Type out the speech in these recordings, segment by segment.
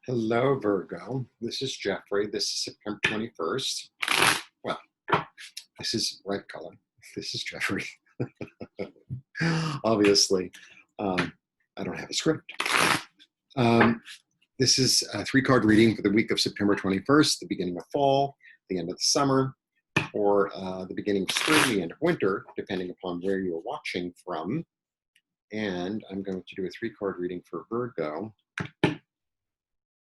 Hello, Virgo. This is Jeffrey. This is September 21st. Well, this is Ripecolor. This is Jeffrey. Obviously, I don't have a script. This is a 3-card reading for the week of September 21st, the beginning of fall, the end of the summer, or the beginning of spring, the end of winter, depending upon where you're watching from. And I'm going to do a 3-card reading for Virgo.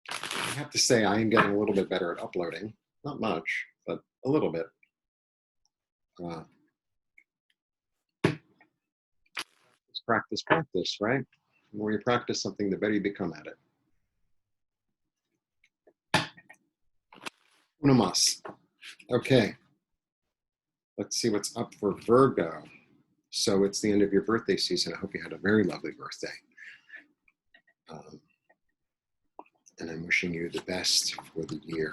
I have to say I am getting a little bit better at uploading. Not much, but a little bit. It's practice, right? The more you practice something, the better you become at it. Uno más. Okay. Let's see what's up for Virgo. So it's the end of your birthday season. I hope you had a very lovely birthday. And I'm wishing you the best for the year.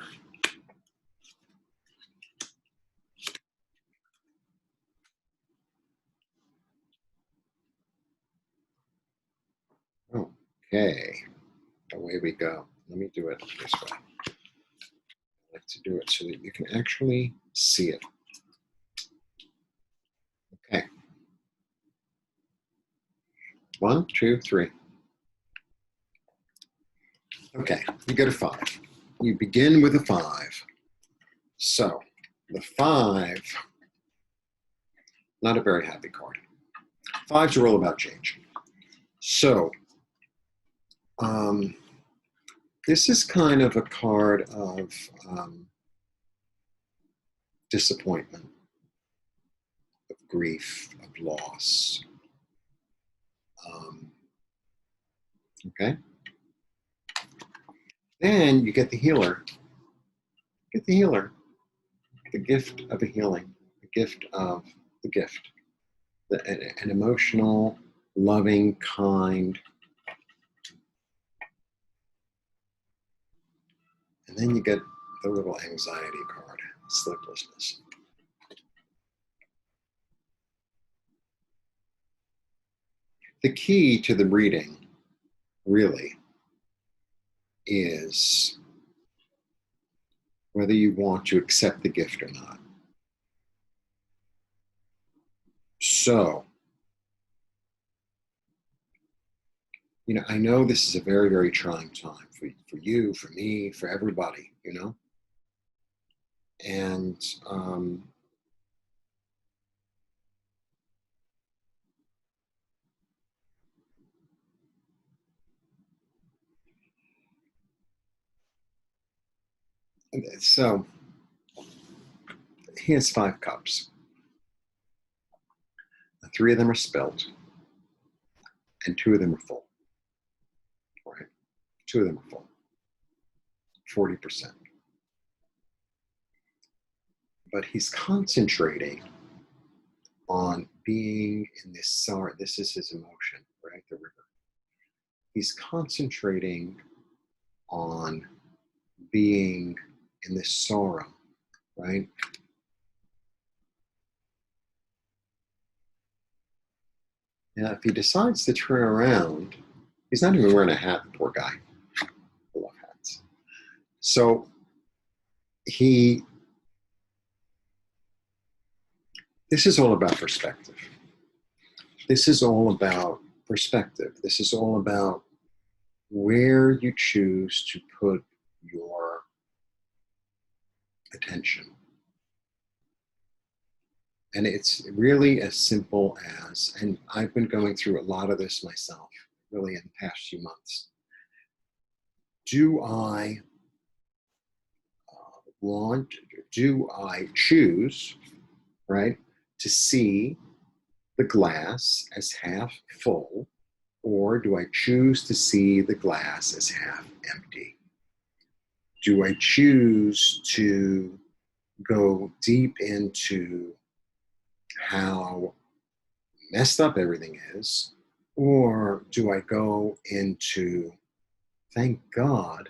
Okay, away we go. Let me do it this way. I like to do it so that you can actually see it. Okay. 1, 2, 3. Okay, you get a 5. You begin with a 5. So the 5, not a very happy card. 5s are all about change. So this is kind of a card of disappointment, of grief, of loss. Okay. Then you get the healer. Get the healer. The gift of a healing. The gift of the gift. An emotional, loving, kind. And then you get the little anxiety card, sleeplessness. The key to the reading, really, is whether you want to accept the gift or not. So, I know this is a very, very trying time for you, for me, for everybody, And so here's 5 cups. 3 of them are spilled, and 2 of them are full. Right? 2 of them are full. 40%. But he's concentrating on being in this sorrow. This is his emotion, right? The river. He's concentrating on being in this sorrow, right? Now, if he decides to turn around, he's not even wearing a hat, the poor guy. I love hats. So this is all about perspective. This is all about perspective. This is all about where you choose to put your attention. And it's really as simple as, and I've been going through a lot of this myself, really in the past few months. Do I choose, right, to see the glass as half full, or do I choose to see the glass as half empty? Do I choose to go deep into how messed up everything is, or do I go into, thank God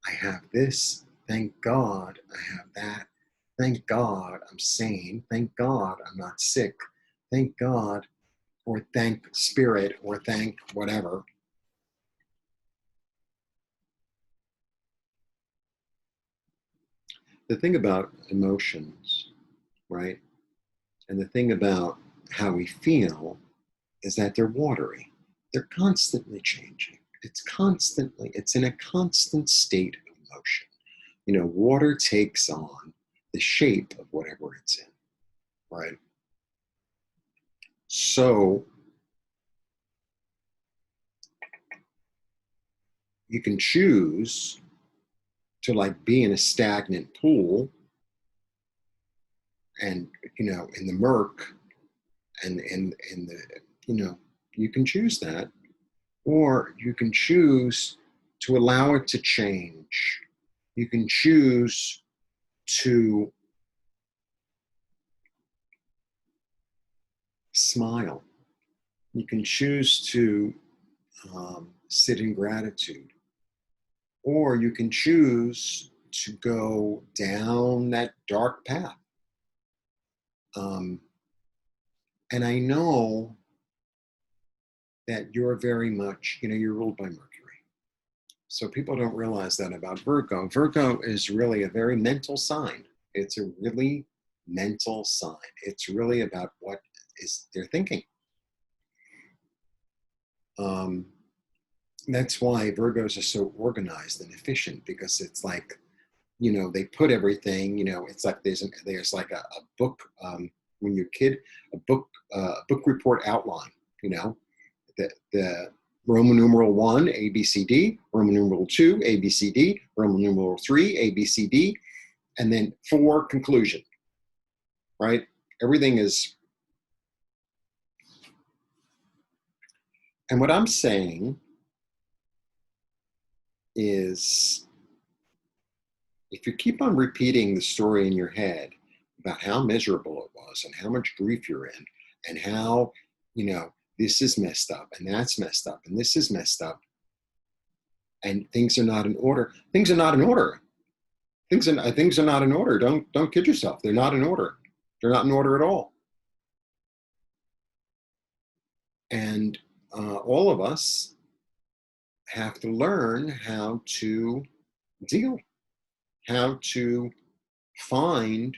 I have this, thank God I have that, thank God I'm sane, thank God I'm not sick, thank God, or thank spirit, or thank whatever. the thing about emotions, right? And the thing about how we feel is that they're watery. They're constantly changing. It's in a constant state of motion. Water takes on the shape of whatever it's in, right? So you can choose to like be in a stagnant pool and, in the murk and in the, you can choose that, or you can choose to allow it to change. You can choose to smile. You can choose to sit in gratitude, or you can choose to go down that dark path. And I know that you're very much, you're ruled by Mercury. So people don't realize that about Virgo. Virgo is really a very mental sign. It's a really mental sign. It's really about what is they're thinking. That's why Virgos are so organized and efficient, because it's like, they put everything, it's like there's like a book, when you're a kid, a book report outline, the Roman numeral 1, A, B, C, D, Roman numeral 2, A, B, C, D, Roman numeral 3, A, B, C, D, and then 4, conclusion, right? Everything is. And what I'm saying is, if you keep on repeating the story in your head about how miserable it was and how much grief you're in and how, this is messed up and that's messed up and this is messed up and things are not in order. Things are not in order. Things are not in order. Don't kid yourself. They're not in order. They're not in order at all. And all of us have to learn how to deal, how to find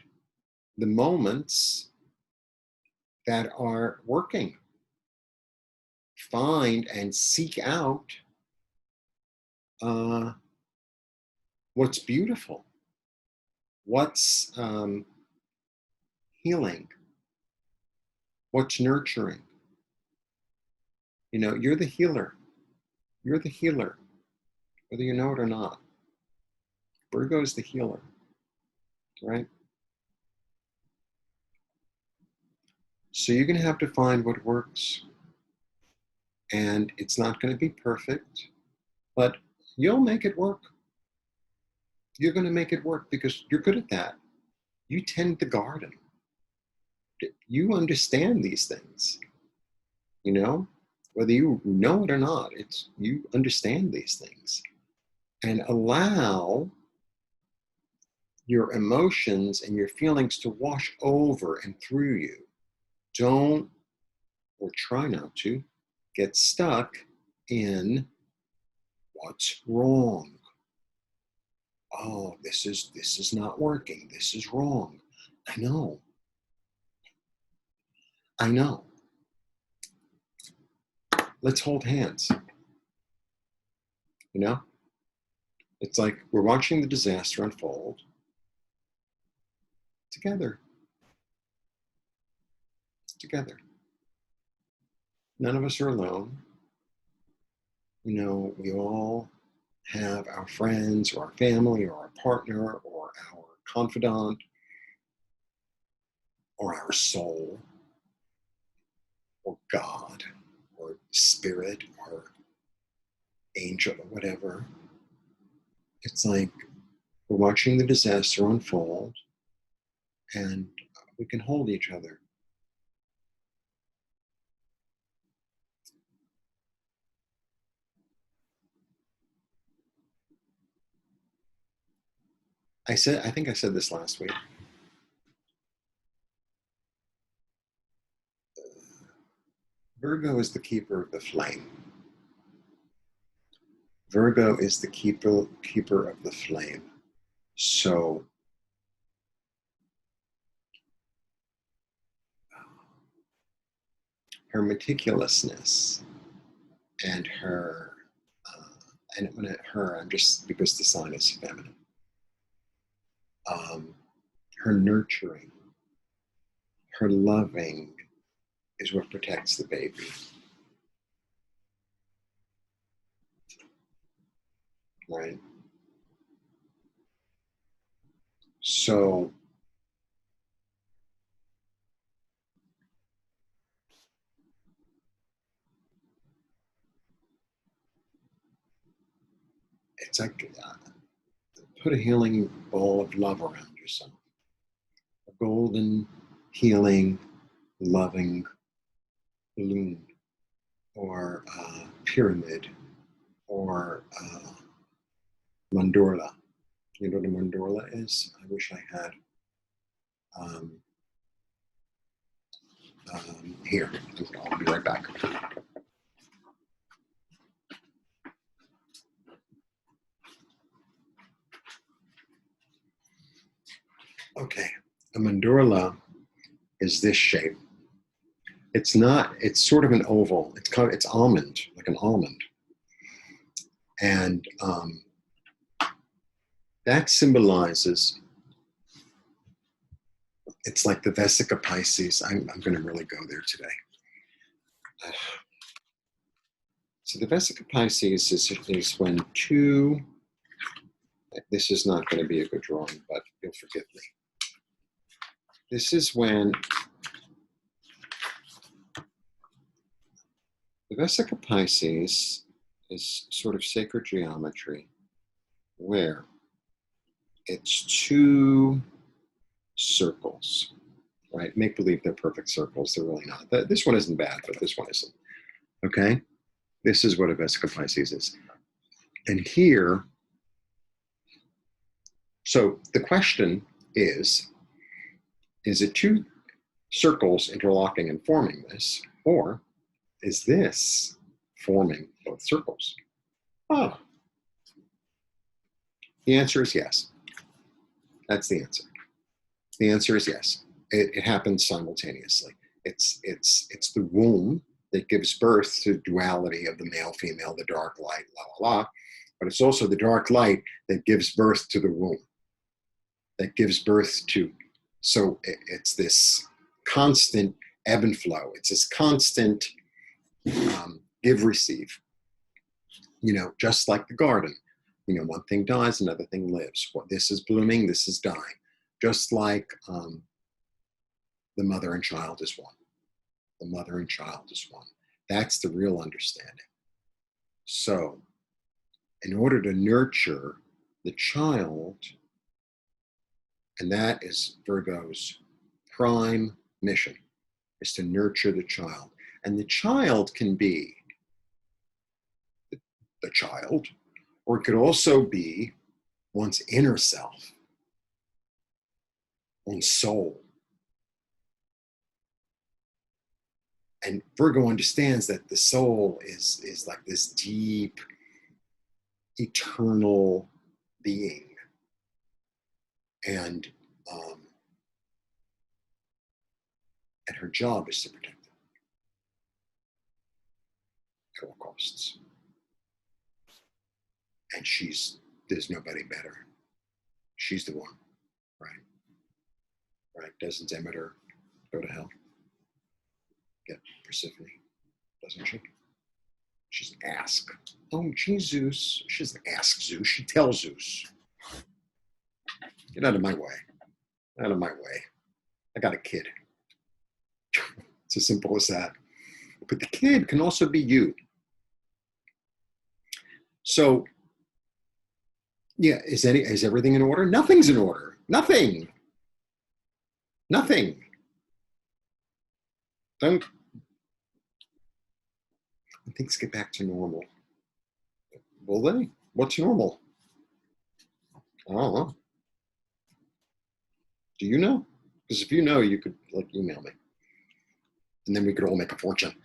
the moments that are working. Find and seek out what's beautiful, what's healing, what's nurturing. You're the healer. You're the healer, whether you know it or not. Virgo is the healer, right? So you're going to have to find what works. And it's not going to be perfect, but you'll make it work. You're going to make it work because you're good at that. You tend the garden. You understand these things, whether you know it or not, you understand these things. And allow your emotions and your feelings to wash over and through you. Don't, or try not to, get stuck in what's wrong. Oh, this is not working. This is wrong. I know. Let's hold hands. It's like we're watching the disaster unfold together. None of us are alone. We all have our friends or our family or our partner or our confidant or our soul or God or spirit or angel or whatever. It's like we're watching the disaster unfold and we can hold each other. I think I said this last week. Virgo is the keeper of the flame. Virgo is the keeper of the flame. So her meticulousness, and her, and when her, I'm just because the sign is feminine, her nurturing, her loving is what protects the baby. Right? So it's like put a healing ball of love around yourself. A golden, healing, loving balloon, or pyramid, or mandorla. You know what a mandorla is? I wish I had. Here, I'll be right back. Okay, a mandorla is this shape. It's not, it's sort of an oval. It's kind of, it's almond, like an almond. And that symbolizes, it's like the Vesica Pisces. I'm going to really go there today. So the Vesica Pisces is when two, this is not going to be a good drawing, but you'll forgive me. This is when the Vesica Pisces is sort of sacred geometry where it's two circles, right? Make believe they're perfect circles. They're really not. This one isn't bad, but this one isn't. Okay? This is what a Vesica Pisces is. And here, so the question is it two circles interlocking and forming this, or is this forming both circles? Oh, the answer is yes. That's the answer. The answer is yes. It happens simultaneously. It's the womb that gives birth to duality of the male, female, the dark light, la, la, la. But it's also the dark light that gives birth to the womb, that gives birth to, so it's this constant ebb and flow. It's this constant give, receive, you know, just like the garden. You know, one thing dies, another thing lives. Well, this is blooming, this is dying. Just like the mother and child is one. The mother and child is one. That's the real understanding. So, in order to nurture the child, and that is Virgo's prime mission, is to nurture the child. And the child can be the child, or it could also be one's inner self, one's soul. And Virgo understands that the soul is like this deep, eternal being. And her job is to protect it at all costs. And there's nobody better. She's the one, right? Right? Doesn't Demeter go to hell? Get Persephone, doesn't she? She's ask. Oh, geez, Zeus. She doesn't ask Zeus. She tells Zeus. Get out of my way. Out of my way. I got a kid. It's as simple as that. But the kid can also be you. So, yeah, is everything in order? Nothing's in order. Nothing. Don't. Things get back to normal. Will they? What's normal? I don't know. Do you know? Because if you know, you could email me. And then we could all make a fortune.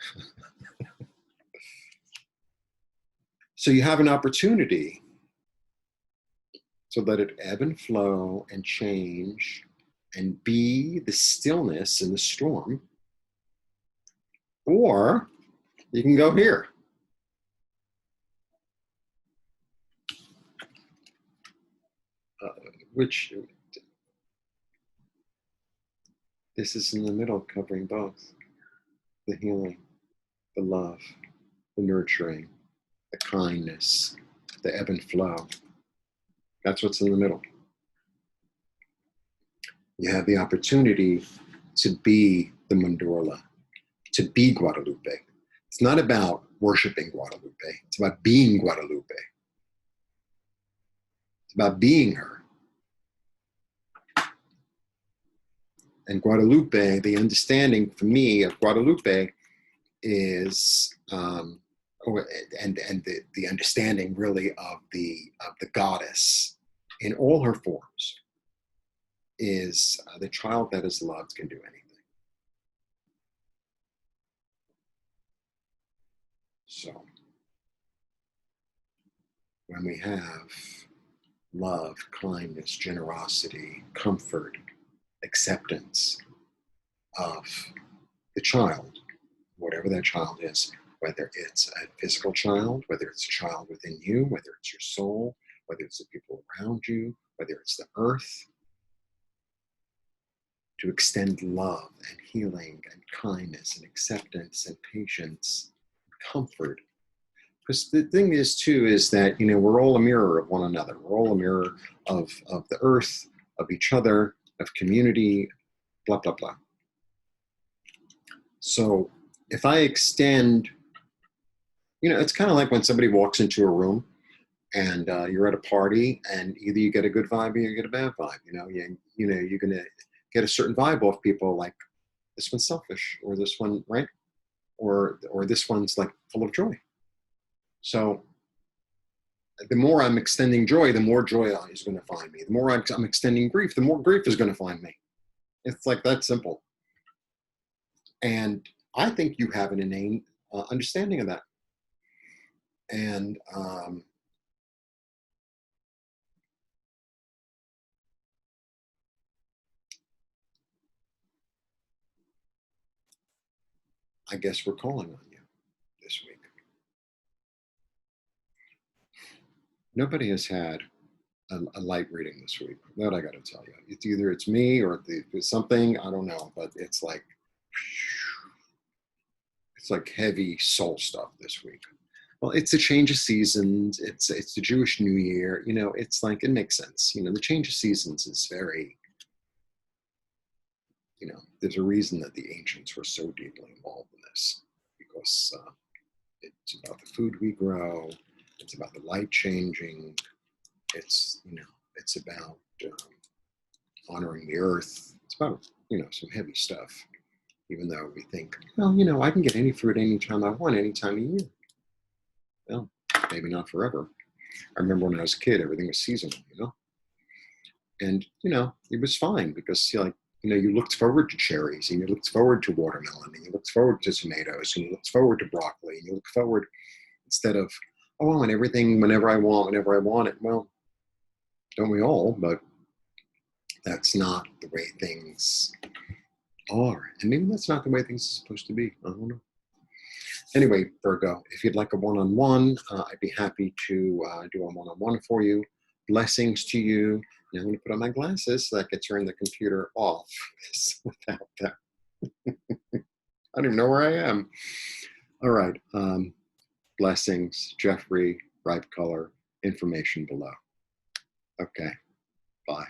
So you have an opportunity to let it ebb and flow and change and be the stillness in the storm Or you can go here. Which this is in the middle, covering both the healing, the love, the nurturing, the kindness, the ebb and flow. That's what's in the middle. You have the opportunity to be the mandorla, to be Guadalupe. It's not about worshiping Guadalupe. It's about being Guadalupe. It's about being her. And Guadalupe, the understanding for me of Guadalupe is, and the understanding really of the goddess in all her forms is the child that is loved can do anything. So when we have love, kindness, generosity, comfort, acceptance of the child, whatever that child is, whether it's a physical child, whether it's a child within you, whether it's your soul, whether it's the people around you, whether it's the earth, to extend love and healing and kindness and acceptance and patience, and comfort. Because the thing is, too, is that, we're all a mirror of one another. We're all a mirror of the earth, of each other, of community, blah, blah, blah. So if I extend, it's kind of like when somebody walks into a room and you're at a party and either you get a good vibe or you get a bad vibe. You're going to get a certain vibe off people, like this one's selfish, or this one, right? Or this one's like full of joy. So the more I'm extending joy, the more joy is going to find me. The more I'm extending grief, the more grief is going to find me. It's like that simple. And I think you have an innate understanding of that. And I guess we're calling on you this week. Nobody has had a light reading this week. That I got to tell you. It's either it's me or it's something, I don't know, but it's like heavy soul stuff this week. Well, it's a change of seasons. It's the Jewish New Year. It's like, it makes sense. The change of seasons is very, there's a reason that the ancients were so deeply involved in this, because it's about the food we grow. It's about the light changing. It's, it's about honoring the earth. It's about, some heavy stuff, even though we think, well, I can get any fruit anytime I want, any time of year. Well, maybe not forever. I remember when I was a kid, everything was seasonal, and, it was fine because, you looked forward to cherries, and you looked forward to watermelon, and you looked forward to tomatoes, and you looked forward to broccoli, and you looked forward, instead of, I want everything whenever I want it. Well, don't we all? But that's not the way things are. And maybe that's not the way things are supposed to be. I don't know. Anyway, Virgo, if you'd like a one-on-one, I'd be happy to do a one-on-one for you. Blessings to you. Now I'm going to put on my glasses so that I can turn the computer off without that. I don't even know where I am. All right. Blessings, Jeffrey, Ripecolor, information below. Okay. Bye.